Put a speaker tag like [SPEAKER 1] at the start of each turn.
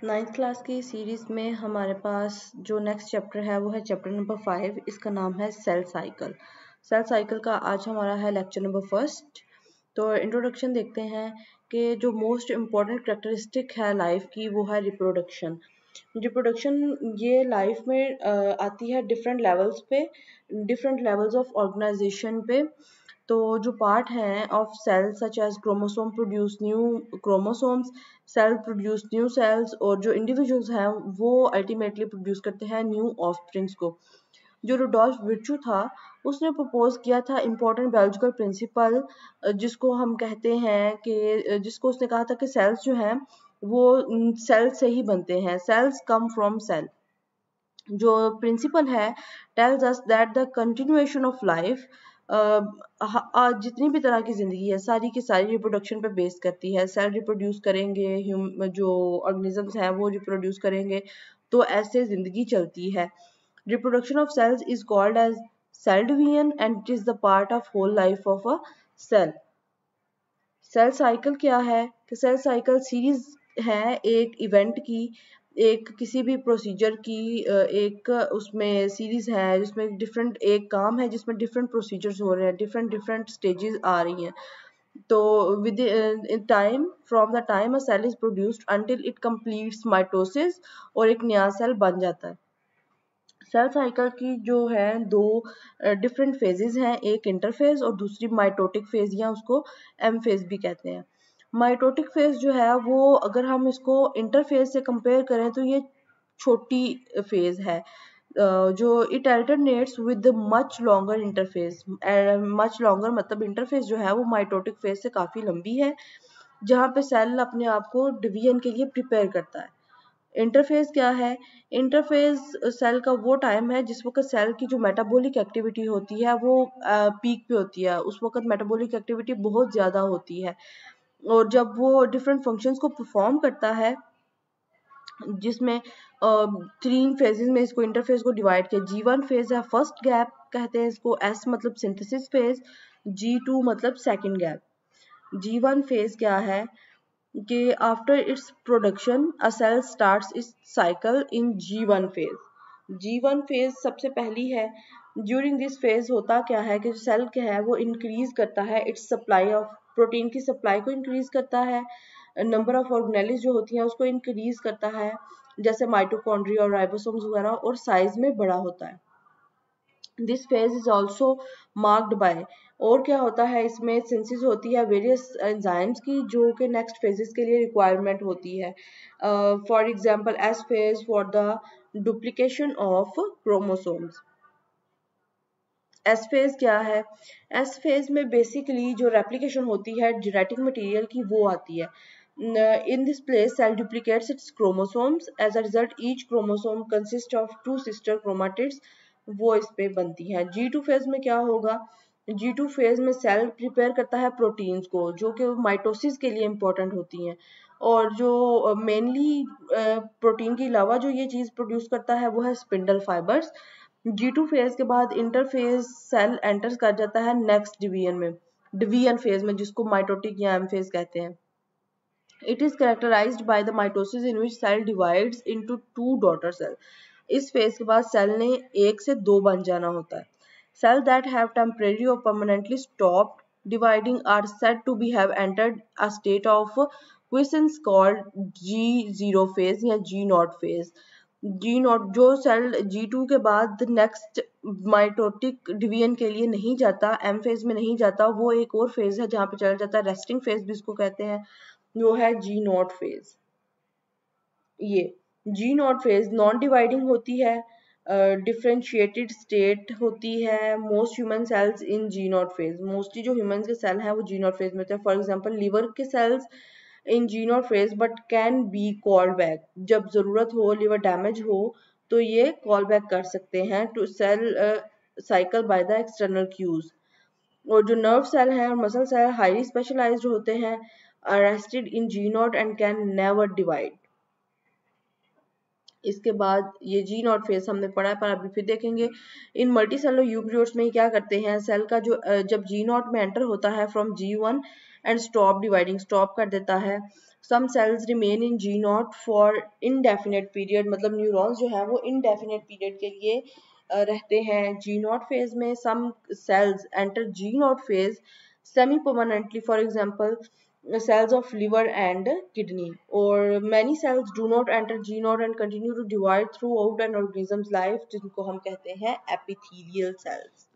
[SPEAKER 1] Ninth class की series में हमारे पास जो नेक्स्ट चैप्टर है वो है चैप्टर नंबर 5। इसका नाम है सेल साइकिल। सेल साइकिल का आज हमारा है लेक्चर नंबर 1। तो इंट्रोडक्शन देखते हैं कि जो मोस्ट इम्पॉर्टेंट करेक्टरिस्टिक है लाइफ की वो है रिप्रोडक्शन। रिप्रोडक्शन ये लाइफ में आती है डिफरेंट लेवल्स पे, डिफरेंट लेवल्स ऑफ ऑर्गेनाइजेशन पे। तो जो पार्ट हैं of cell such as chromosome produce new chromosomes, cell produce new cells, और जो इंडिविजुअल्स हैं वो अल्टीमेटली प्रोड्यूस करते हैं न्यू ऑफस्प्रिंग्स को। जो रुडोल्फ विर्चू था उसने प्रपोज किया था इम्पोर्टेंट बायोलॉजिकल प्रिंसिपल, जिसको हम कहते हैं कि जिसको उसने कहा था कि सेल्स जो हैं वो सेल से ही बनते हैं, सेल्स कम फ्रॉम सेल। जो प्रिंसिपल है tells us that the continuation of life, जितनी भी तरह की जिंदगी है सारी की सारी रिप्रोडक्शन पे बेस करती है। सेल रिप्रोड्यूस करेंगे, जो ऑर्गेनिजम्स हैं वो रिप्रोड्यूस करेंगे, तो ऐसे जिंदगी चलती है। Reproduction of cells is called as cell division and it is the part of whole life of a cell. Cell cycle क्या है कि सेल साइकिल सीरीज है एक इवेंट की, एक किसी भी प्रोसीजर की, एक उसमें सीरीज है जिसमें डिफरेंट एक काम है जिसमें डिफरेंट प्रोसीजर्स हो रहे हैं, डिफरेंट डिफरेंट स्टेजेस आ रही हैं। तो within time from the time a cell is produced until it completes mitosis और एक नया सेल बन जाता है। सेल साइकिल की जो है दो डिफरेंट फेजेस हैं, एक इंटरफेज और दूसरी माइटोटिक फेज या उसको एम फेज भी कहते हैं। माइटोटिक फेज जो है वो अगर हम इसको इंटरफेज से कंपेयर करें तो ये छोटी फेज है, जो it alternates with much longer interphase. Much longer मतलब इंटरफेज जो है वो माइटोटिक फेज से काफ़ी लंबी है, जहाँ पे सेल अपने आप को डिवीजन के लिए प्रिपेयर करता है। इंटरफेज क्या है? इंटरफेज सेल का वो टाइम है जिस वक्त सेल की जो मेटाबॉलिक एक्टिविटी होती है वो पीक पे होती है, उस वक्त मेटाबॉलिक एक्टिविटी बहुत ज़्यादा होती है, और जब वो डिफरेंट फंक्शंस को परफॉर्म करता है, जिसमें 3 फेजेस में इसको इंटरफेज को डिवाइड किया। G1 फेज है फर्स्ट गैप कहते हैं इसको, S मतलब सिंथेसिस फेज, G2 मतलब सेकंड गैप। G1 फेज क्या है कि after its production a cell starts its cycle in G1 phase. G1 phase सबसे पहली है। ड्यूरिंग दिस फेज होता क्या है कि सेल क्या है वो इंक्रीज करता है इट्स सप्लाई ऑफ प्रोटीन की सप्लाई को इंक्रीज करता है, नंबर ऑफ ऑर्गेनेलिस जो होती हैं उसको इंक्रीज करता है, जैसे माइटोकॉन्ड्रिया और राइबोसोम्स वगैरह, और साइज में बड़ा होता है। This phase is also marked by, और क्या होता है इसमें सिंथेसिस होती है वेरियस एंजाइम्स की जो कि नेक्स्ट फेजेस के लिए रिक्वायरमेंट होती है। For example S phase for the duplication of chromosomes. S phase क्या है? एस फेज में बेसिकली जो रेप्लिकेशन होती है जेनेटिक मटेरियल की वो आती है। In this place, cell duplicates its chromosomes. As a result, each chromosome consists of 2 sister chromatids. वो इस पे बनती है। G2 फेज में क्या होगा? G2 फेज में सेल प्रिपेयर करता है प्रोटीन्स को जो कि माइटोसिस के लिए इम्पोर्टेंट होती हैं, और जो मेनली प्रोटीन के अलावा जो ये चीज़ प्रोड्यूस करता है वो है स्पिंडल फाइबर्स। G2 फेज के बाद इंटरफेज सेल एंटर कर जाता है नेक्स्ट डिवीजन में, डिवीजन फेज में, जिसको माइटोटिक या एम फेज कहते हैं। It is characterized by the mitosis in which cell divides into 2 daughter cell. इस फेज के बाद सेल ने 1 से 2 बन जाना होता है। Cells that have temporarily or permanently stopped dividing are said to be have entered a state of quiescence called G0 phase या G0 phase. G0 जो सेल G2 के बाद नेक्स्ट माइटोटिक डिवीजन के लिए नहीं जाता, एम फेज में नहीं जाता, वो एक और फेज है जहाँ पे चला जाता है रेस्टिंग फेज भी इसको कहते हैं, वो है G0 फेज। ये G0 फेज नॉन डिवाइडिंग होती है, डिफरेंशिएटेड स्टेट होती है। Most human cells in G0 phase, मोस्टली जो ह्यूमन के सेल हैं वो G0 फेज में होते हैं। फॉर एग्जांपल लिवर के cells in G0 phase but can be called back, जब जरूरत हो, लिवर डैमेज हो तो ये कॉल बैक कर सकते हैं to cell cycle by the external cues. और जो नर्व सेल हैं और मसल सेल हाईली स्पेशलाइज्ड होते हैं, arrested in G0 and can never divide। इसके बाद ये G0 फेज हमने पढ़ा है पर अभी फिर देखेंगे। इन मल्टी सेलुलर यूकेरियोट्स में क्या करते हैं, सेल का जब G0 में एंटर होता है from G1 and stop dividing, stop कर देता है, some cells remain in G naught for indefinite period, मतलब न्यूरॉन्स जो है वो इनडेफिनेट पीरियड के लिए रहते हैं जी नॉट फेज में. Some cells enter G naught phase semi permanently, for example cells of liver and kidney, or many cells do not enter G naught and continue to divide throughout an organism's life, जिनको हम कहते हैं epithelial cells.